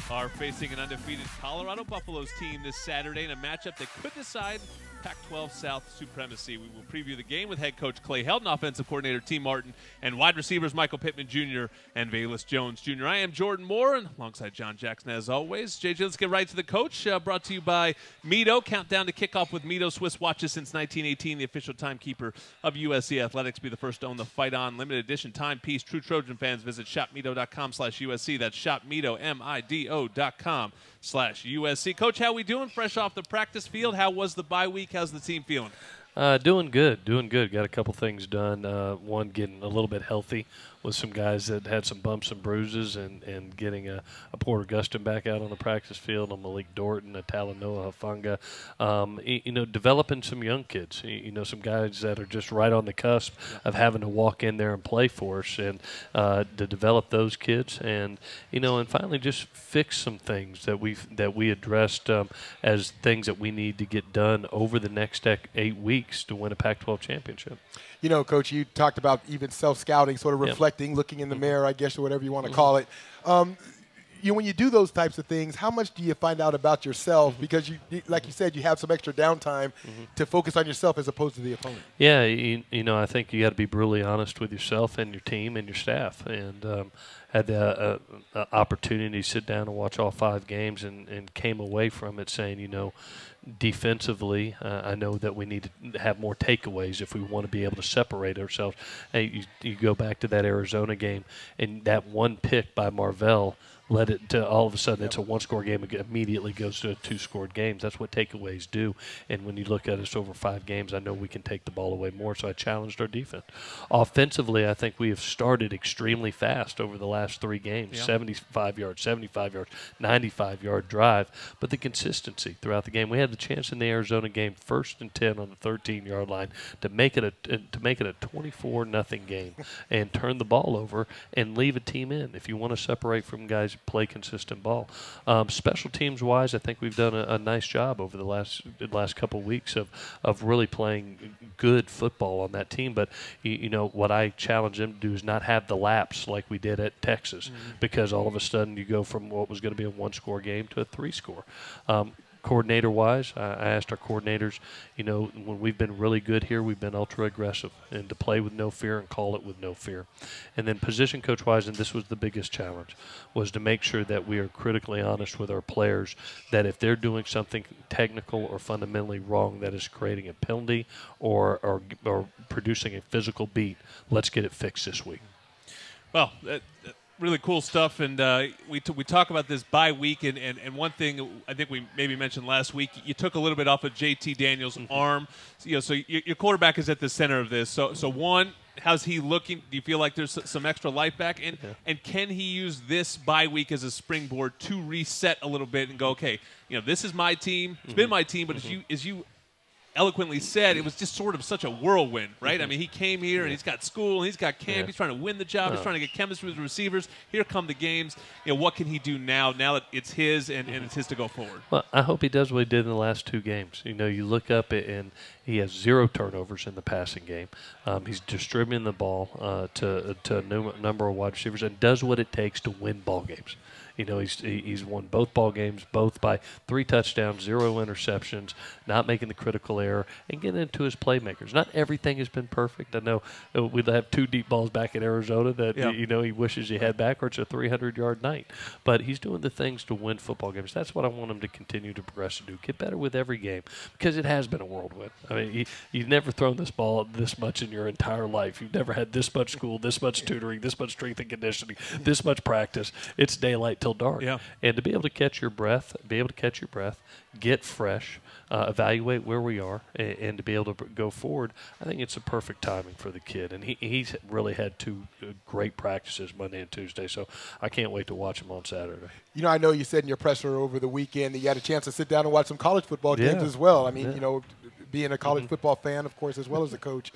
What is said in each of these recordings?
are facing an undefeated Colorado Buffaloes team this Saturday in a matchup that could decide Pac-12 South supremacy. We will preview the game with head coach Clay Helton, offensive coordinator T. Martin, and wide receivers Michael Pittman Jr. and Velus Jones Jr. I am Jordan Moore, and alongside John Jackson as always. JJ, let's get right to the coach. Brought to you by Mito. Countdown to kickoff with Mito. Swiss watches since 1918, the official timekeeper of USC Athletics. Be the first to own the Fight On limited edition timepiece. True Trojan fans visit shopmito.com/USC. That's shopmito, MIDO.com/USC. Coach, how we doing? Fresh off the practice field. How was the bye week? How's the team feeling? Doing good. Got a couple things done. One, getting a little bit healthy with some guys that had some bumps and bruises, and getting a Porter Gustin back out on the practice field, a Malik Dorton, a Talanoa Hufanga. Developing some young kids, some guys that are just right on the cusp of having to walk in there and play for us, and to develop those kids, and finally just fix some things that we addressed as things that we need to get done over the next 8 weeks to win a Pac-12 championship. Coach, you talked about even self-scouting, sort of reflecting, looking in the mirror, I guess, or whatever you want to call it. When you do those types of things, how much do you find out about yourself? Because, like you said, you have some extra downtime to focus on yourself as opposed to the opponent. Yeah, I think you got to be brutally honest with yourself and your team and your staff. And had the opportunity to sit down and watch all 5 games and came away from it saying, defensively, I know that we need to have more takeaways if we want to be able to separate ourselves. Hey, you go back to that Arizona game, and that one pick by Marvell led it to all of a sudden it's a 1-score game. It immediately goes to a 2-scored game. That's what takeaways do. And when you look at us over 5 games, I know we can take the ball away more. So I challenged our defense. Offensively, I think we have started extremely fast over the last 3 games. 75 yards, 75 yards, 95-yard drive. But the consistency throughout the game. We had the chance in the Arizona game, 1st and 10 on the 13-yard line, to make it a 24-0 game and turn the ball over and leave a team in. If you want to separate from guys play consistent ball. Special teams wise, I think we've done a nice job over the last couple of weeks of really playing good football on that team. But what I challenge them to do is not have the lapse like we did at Texas, because all of a sudden you go from what was going to be a 1-score game to a 3-score. Coordinator-wise, I asked our coordinators, when we've been really good here, we've been ultra-aggressive, and to play with no fear and call it with no fear. And then position coach-wise, and this was the biggest challenge, was to make sure that we are critically honest with our players, that if they're doing something technical or fundamentally wrong that is creating a penalty or producing a physical beat, let's get it fixed this week. Well, really cool stuff, and we talk about this bye week, and one thing I think we maybe mentioned last week, you took a little bit off of JT Daniels' arm, so your quarterback is at the center of this. So one, how's he looking? Do you feel like there's some extra life back, and can he use this bye week as a springboard to reset a little bit and go, okay, this is my team, it's been my team, but as you eloquently said, it was just sort of such a whirlwind, right? I mean, he came here and he's got school and he's got camp. He's trying to win the job. He's trying to get chemistry with the receivers. Here come the games. What can he do now that it's his and it's his to go forward? Well, I hope he does what he did in the last 2 games. You look up and he has 0 turnovers in the passing game. He's distributing the ball to a number of wide receivers and does what it takes to win ball games. He's won both ball games, both by 3 touchdowns, 0 interceptions, not making the critical error, and getting into his playmakers. Not everything has been perfect. I know we'd have 2 deep balls back in Arizona that he wishes he had back, or it's a 300-yard night. But he's doing the things to win football games. That's what I want him to continue to progress and do. Get better with every game, because it has been a whirlwind. I mean, you've never thrown this ball this much in your entire life. You've never had this much school, this much tutoring, this much strength and conditioning, this much practice. It's daylight till dark. And to be able to catch your breath, get fresh, evaluate where we are, and to be able to go forward, I think it's a perfect timing for the kid. And he's really had 2 great practices, Monday and Tuesday, so I can't wait to watch him on Saturday. I know you said in your presser over the weekend that you had a chance to sit down and watch some college football games as well. I mean, being a college football fan, of course, as well as a coach.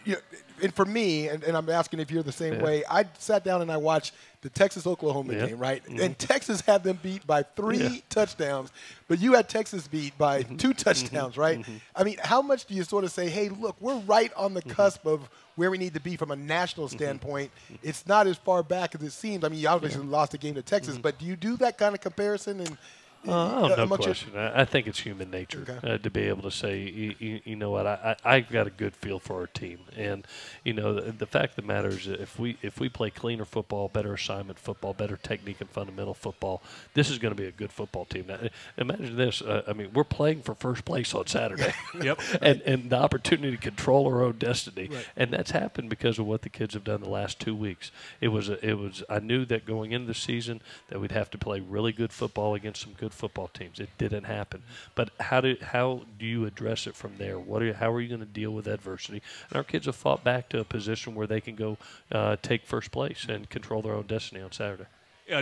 you know, and for me, and I'm asking if you're the same way, I sat down and I watched the Texas-Oklahoma game, right? And Texas had them beat by 3 touchdowns, but you had Texas beat by 2 touchdowns, right? I mean, how much do you sort of say, hey, look, we're right on the cusp of where we need to be from a national standpoint? It's not as far back as it seems. I mean, you obviously lost a game to Texas, but do you do that kind of comparison? And no question. I think it's human nature to be able to say, you know what, I've got a good feel for our team, and you know the fact of the matter is that if we play cleaner football, better assignment football, better technique and fundamental football, this is going to be a good football team. Now, imagine this. I mean, we're playing for first place on Saturday. and the opportunity to control our own destiny, and that's happened because of what the kids have done the last 2 weeks. It was. I knew that going into the season that we'd have to play really good football against some good football teams. It didn't happen. But how do you address it from there? How are you going to deal with adversity? And our kids have fought back to a position where they can go take first place and control their own destiny on Saturday.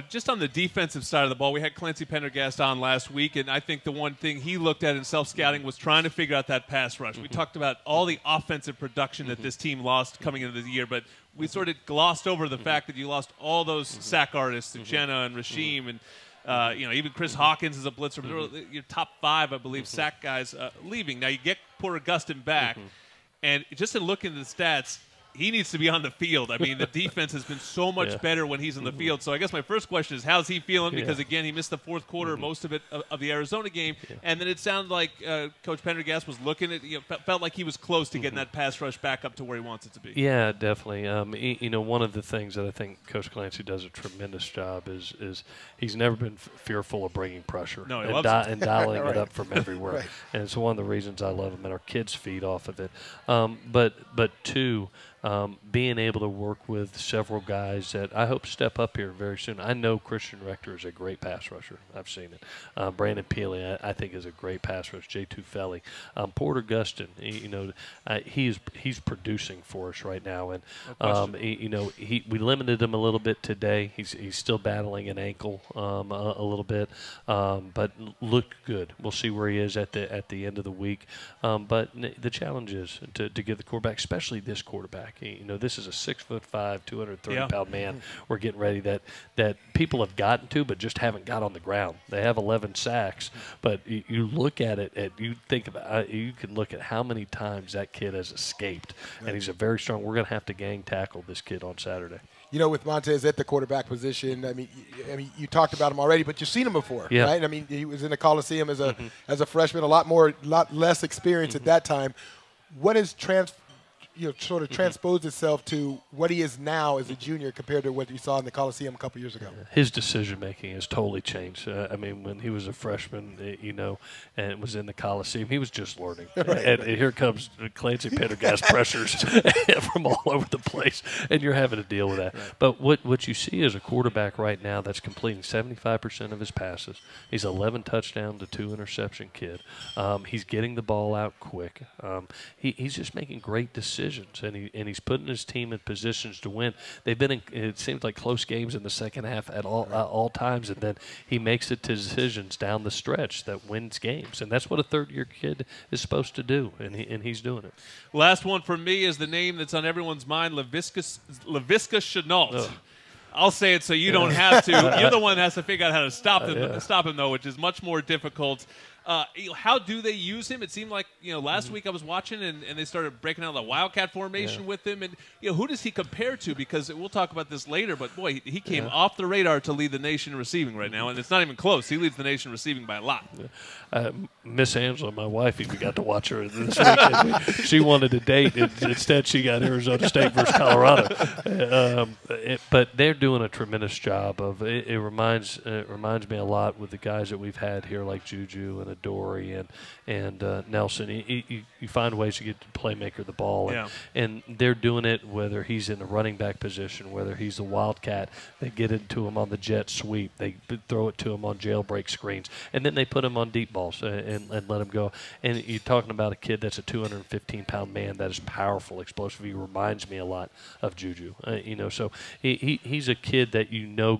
Just on the defensive side of the ball, we had Clancy Pendergast on last week, and I think the one thing he looked at in self-scouting was trying to figure out that pass rush. We talked about all the offensive production that this team lost coming into the year, but we sort of glossed over the fact that you lost all those sack artists, Uchenna and Rasheem, and even Chris Hawkins is a blitzer. Your top 5, I believe, sack guys leaving. Now, you get poor Augustin back, and just in looking at the stats, he needs to be on the field. I mean, the defense has been so much better when he's in the field. So I guess my first question is, how's he feeling? Because, again, he missed the fourth quarter, most of it, of the Arizona game. And then it sounded like Coach Pendergast was looking at, felt like he was close to getting that pass rush back up to where he wants it to be. Yeah, definitely. One of the things that I think Coach Clancy does a tremendous job is he's never been fearful of bringing pressure and dialing it up from everywhere. And it's one of the reasons I love him, and our kids feed off of it. But two, being able to work with several guys that I hope step up here very soon. I know Christian Rector is a great pass rusher. I've seen it. Brandon Peely, I think, is a great pass rusher. J. Tufeli. Porter Gustin, he's producing for us right now. And, we limited him a little bit today. He's still battling an ankle a little bit, but looked good. We'll see where he is at the end of the week. But the challenge is to give the quarterback, especially this quarterback. This is a 6'5", 230-pound man. We're getting ready that people have gotten to, but just haven't got on the ground. They have 11 sacks, but you look at it, and you think about you can look at how many times that kid has escaped, and he's a very strong. We're going to have to gang tackle this kid on Saturday. With Montez at the quarterback position, I mean, you talked about him already, but you've seen him before, right? I mean, he was in the Coliseum as a freshman, a lot less experience at that time. What has sort of transposed itself to what he is now as a junior compared to what you saw in the Coliseum a couple years ago? His decision-making has totally changed. When he was a freshman, and was in the Coliseum, he was just learning. And here comes Clancy Pendergast pressures from all over the place, and you're having to deal with that. But what you see is a quarterback right now that's completing 75% of his passes. He's 11 touchdown to 2 interception kid. He's getting the ball out quick. He's just making great decisions. And he's putting his team in positions to win. They've been in, it seems like, close games in the second half at all times, and then he makes it to decisions down the stretch that wins games, and that's what a third-year kid is supposed to do, and he's doing it. Last one for me is the name that's on everyone's mind, Laviska Shenault. I'll say it so you don't have to. You're the one that has to figure out how to stop him, though, which is much more difficult. How do they use him? It seemed like last week I was watching and they started breaking out the Wildcat formation with him. And who does he compare to? Because we'll talk about this later, but boy, he came off the radar to lead the nation in receiving right now, and it's not even close. He leads the nation receiving by a lot. Miss Angela, my wife, even got to watch her this weekend. She wanted to date, and instead she got Arizona State versus Colorado. But they're doing a tremendous job of it. It reminds me a lot with the guys that we've had here, like Juju and Dory and Nelson. You find ways to get the playmaker the ball, and they're doing it whether he's in the running back position, whether he's the Wildcat. They get it to him on the jet sweep. They throw it to him on jailbreak screens, and then they put him on deep balls and let him go. And you're talking about a kid that's a 215-pound man that is powerful, explosive. He reminds me a lot of Juju. So he's a kid that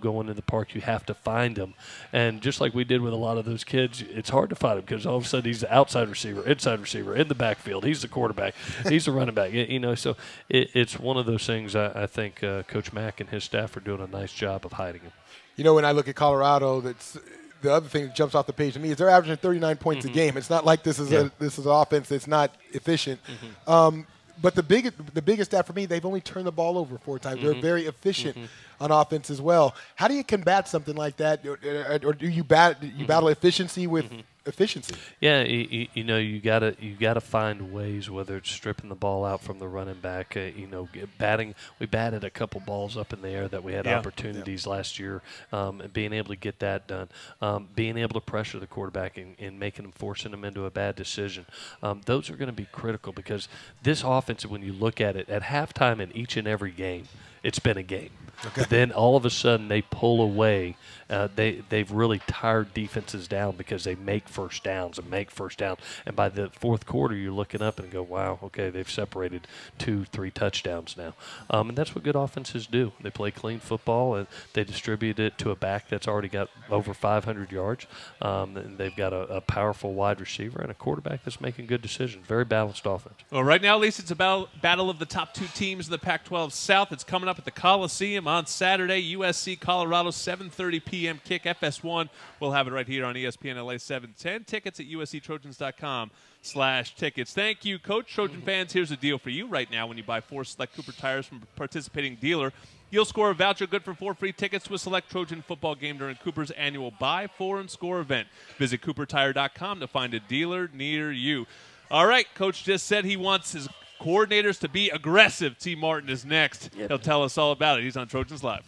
going to the park, you have to find him. And just like we did with a lot of those kids, it's hard to find him because all of a sudden he's the outside receiver, inside wide receiver in the backfield. He's the quarterback. He's the running back. So it's one of those things I think Coach Mack and his staff are doing a nice job of hiding him. When I look at Colorado, that's the other thing that jumps off the page to me is they're averaging 39 points a game. It's not like this is an offense that's not efficient. But the biggest stat for me, they've only turned the ball over 4 times. They're very efficient on offense as well. How do you combat something like that, or do you battle efficiency with efficiency? Yeah, you gotta find ways, whether it's stripping the ball out from the running back, batting. We batted a couple balls up in the air that we had opportunities last year, and being able to get that done, being able to pressure the quarterback and forcing him into a bad decision. Those are going to be critical because this offense, when you look at it, at halftime in each and every game, it's been a game. Okay. But then all of a sudden they pull away. They've really tired defenses down because they make first downs. And by the fourth quarter, you're looking up and go, wow, okay, they've separated 2-3 touchdowns now. And that's what good offenses do. They play clean football, and they distribute it to a back that's already got over 500 yards. And they've got a powerful wide receiver and a quarterback that's making good decisions. Very balanced offense. Well, right now, at least it's a battle of the top 2 teams in the Pac-12 South. It's coming up at the Coliseum on Saturday. USC, Colorado, 7:30 p.m. kick. FS1. We'll have it right here on ESPN LA 710. Tickets at usctrojans.com/tickets. Thank you, Coach. Trojan fans, here's a deal for you right now. When you buy 4 select Cooper tires from a participating dealer, you'll score a voucher good for 4 free tickets to a select Trojan football game during Cooper's annual Buy 4 and Score event. Visit coopertire.com to find a dealer near you. All right, Coach just said he wants his coordinators to be aggressive. T. Martin is next. He'll tell us all about it. He's on Trojans Live.